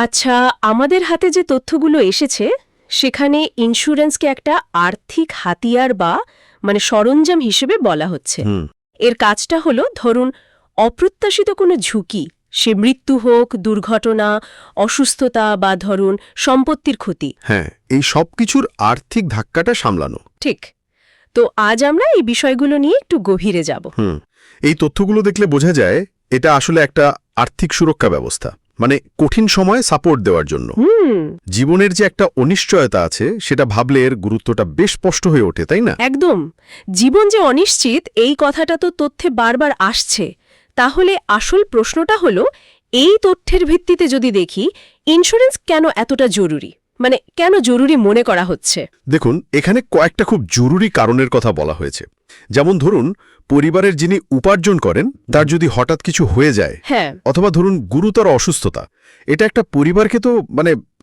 আচ্ছা, আমাদের হাতে যে তথ্যগুলো এসেছে সেখানে ইন্স্যুরেন্সকে একটা আর্থিক হাতিয়ার বা সরঞ্জাম হিসেবে বলা হচ্ছে। হুম এর কাজটা হলো, ধরুন, অপ্রত্যাশিত কোনো ঝুঁকি, সে মৃত্যু হোক, দুর্ঘটনা, অসুস্থতা বা ধরুন সম্পত্তির ক্ষতি। হ্যাঁ, এই সব কিছুর আর্থিক ধাক্কাটা সামলানো। ঠিক। তো আজ আমরা এই বিষয়গুলো নিয়ে একটু গভীরে যাব। এই তথ্যগুলো দেখলে বোঝা যায় এটা আসলে একটা আর্থিক সুরক্ষা ব্যবস্থা, মানে কঠিন সময়ে সাপোর্ট দেওয়ার জন্য। জীবনের যে একটা অনিশ্চয়তা আছে সেটা ভাবলে এর গুরুত্বটা বেশ স্পষ্ট হয়ে ওঠে, তাই না? একদম। জীবন যে অনিশ্চিত, এই কথাটা তো তথ্যে বারবার আসছে। তাহলে আসল প্রশ্নটা হলো, এই তথ্যের ভিত্তিতে যদি দেখি, ইন্স্যুরেন্স কেন এতটা জরুরি, কেন জরুরি মনে করা হচ্ছে? দেখুন, এখানে কয়েকটা খুব জরুরি কারণের কথা বলা হয়েছে। যেমন ধরুন, পরিবারের যিনি উপার্জন করেন তার যদি হঠাৎ কিছু হয়ে যায়, হ্যাঁ, অথবা ধরুন গুরুতর অসুস্থতা, এটা একটা পরিবারকে তো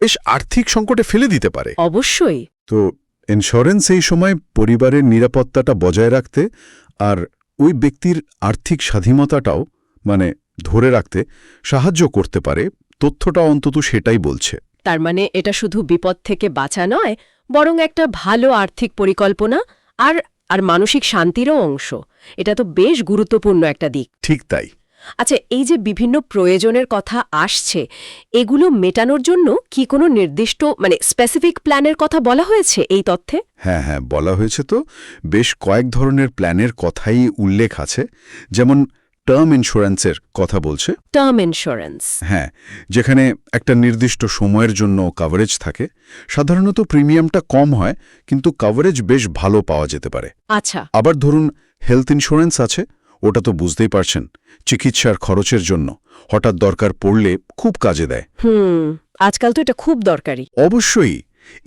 বেশ আর্থিক সংকটে ফেলে দিতে পারে। অবশ্যই। তো ইন্স্যুরেন্স এই সময় পরিবারের নিরাপত্তাটা বজায় রাখতে আর ওই ব্যক্তির আর্থিক স্বাধীনতাটাও ধরে রাখতে সাহায্য করতে পারে। তথ্যটা অন্তত সেটাই বলছে। তার মানে এটা শুধু বিপদ থেকে বাঁচা নয়, বরং একটা ভালো আর্থিক পরিকল্পনা আর আর মানসিক শান্তিরও অংশ। এটা তো বেশ গুরুত্বপূর্ণ একটা দিক। ঠিক তাই। আচ্ছা, এই যে বিভিন্ন প্রয়োজনের কথা আসছে, এগুলো মেটানোর জন্য কি কোনো নির্দিষ্ট স্পেসিফিক প্ল্যানের কথা বলা হয়েছে এই তথ্যে? হ্যাঁ, বলা হয়েছে তো। বেশ কয়েক ধরনের প্ল্যানের কথাই উল্লেখ আছে। যেমন টার্ম ইন্স্যুরেন্সের কথা বলছে। Term insurance. হ্যাঁ, যেখানে একটা নির্দিষ্ট সময়ের জন্য কভারেজ থাকে। সাধারণত প্রিমিয়ামটা কম হয়, কিন্তু কভারেজ বেশ ভালো পাওয়া যেতে পারে। আচ্ছা। আবার ধরুন হেলথ ইন্স্যুরেন্স আছে। ওটা তো বুঝতেই পারছেন, চিকিৎসার খরচের জন্য হঠাৎ দরকার পড়লে খুব কাজে দেয়। আজকাল তো এটা খুব দরকারি। অবশ্যই।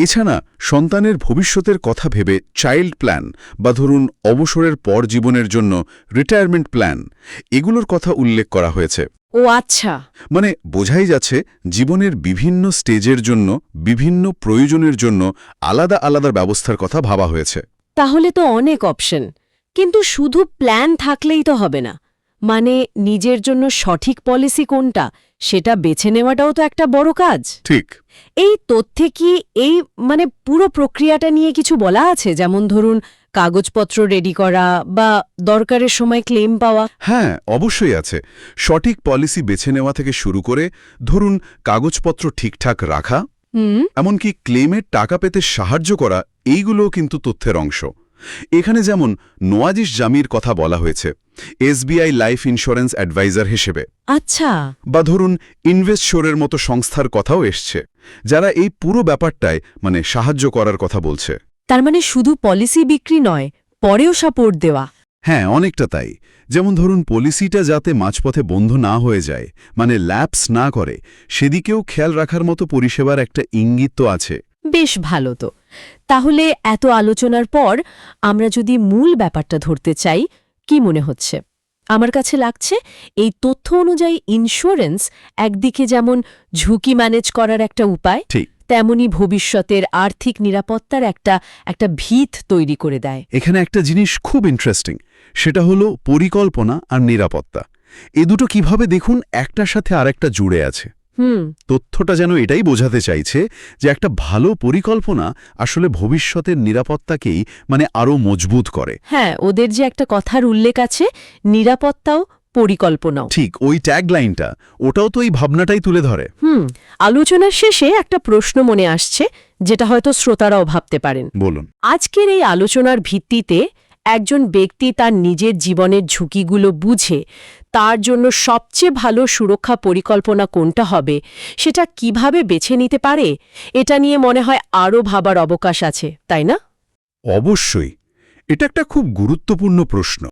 এছাড়া সন্তানের ভবিষ্যতের কথা ভেবে চাইল্ড প্ল্যান বা ধরুন অবসরের পর জীবনের জন্য রিটায়ারমেন্ট প্ল্যান, এগুলোর কথা উল্লেখ করা হয়েছে। ও আচ্ছা। বোঝাই যাচ্ছে জীবনের বিভিন্ন স্টেজের জন্য, বিভিন্ন প্রয়োজনের জন্য আলাদা আলাদা ব্যবস্থার কথা ভাবা হয়েছে। তাহলে তো অনেক অপশন। কিন্তু শুধু প্ল্যান থাকলেই তো হবে না। নিজের জন্য সঠিক পলিসি কোনটা সেটা বেছে নেওয়াটাও তো একটা বড় কাজ। ঠিক। এই তথ্যে কি এই পুরো প্রক্রিয়াটা নিয়ে কিছু বলা আছে? যেমন ধরুন কাগজপত্র রেডি করা বা দরকারের সময় ক্লেম পাওয়া। হ্যাঁ, অবশ্যই আছে। সঠিক পলিসি বেছে নেওয়া থেকে শুরু করে ধরুন কাগজপত্র ঠিকঠাক রাখা, এমনকি ক্লেমের টাকা পেতে সাহায্য করা, এইগুলোও কিন্তু তথ্যের অংশ। এখানে যেমন নওয়াজিশ জামির কথা বলা হয়েছে এসবিআই লাইফ ইন্স্যুরেন্স অ্যাডভাইজার হিসেবে। আচ্ছা। বা ধরুন ইনভেস্টশোরের মতো সংস্থার কথাও এসছে, যারা এই পুরো ব্যাপারটায় সাহায্য করার কথা বলছে। তার শুধু পলিসি বিক্রি নয়, পরেও সাপোর্ট দেওয়া। হ্যাঁ, অনেকটা তাই। যেমন ধরুন পলিসিটা যাতে মাঝপথে বন্ধ না হয়ে যায়, ল্যাপস না করে, সেদিকেও খেয়াল রাখার মতো পরিষেবার একটা ইঙ্গিত তো আছে। বেশ ভালো তো। তাহলে এত আলোচনার পর আমরা যদি মূল ব্যাপারটা ধরতে চাই, কি মনে হচ্ছে? আমার কাছে লাগছে এই তথ্য অনুযায়ী ইন্স্যুরেন্স একদিকে যেমন ঝুঁকি ম্যানেজ করার একটা উপায়, ঠিক তেমনি ভবিষ্যতের আর্থিক নিরাপত্তার একটা ভিত তৈরি করে দেয়। এখানে একটা জিনিস খুব ইন্টারেস্টিং, সেটা হলো পরিকল্পনা আর নিরাপত্তা। এ দুটো কিভাবে দেখুন একটার সাথে আরেকটা জুড়ে আছে। তথ্যটা যেন এটাই বোঝাতে চাইছে যে একটা ভালো পরিকল্পনা আসলে ভবিষ্যতের নিরাপত্তাকেই আরও মজবুত করে। হ্যাঁ, ওদের যে একটা কথার উল্লেখ আছে, নিরাপত্তাও পরিকল্পনাও। ঠিক ওই ট্যাগলাইনটা, ওটাও তো এই ভাবনাটাই তুলে ধরে। আলোচনার শেষে একটা প্রশ্ন মনে আসছে, যেটা হয়তো শ্রোতারাও ভাবতে পারেন। বলুন। আজকের এই আলোচনার ভিত্তিতে একজন ব্যক্তি তার নিজের জীবনের ঝুঁকিগুলো বুঝে তার জন্য সবচেয়ে ভালো সুরক্ষা পরিকল্পনা কোনটা হবে সেটা কিভাবে বেছে নিতে পারে, এটা নিয়ে মনে হয় আরও ভাবার অবকাশ আছে, তাই না? অবশ্যই। এটা একটা খুব গুরুত্বপূর্ণ প্রশ্ন।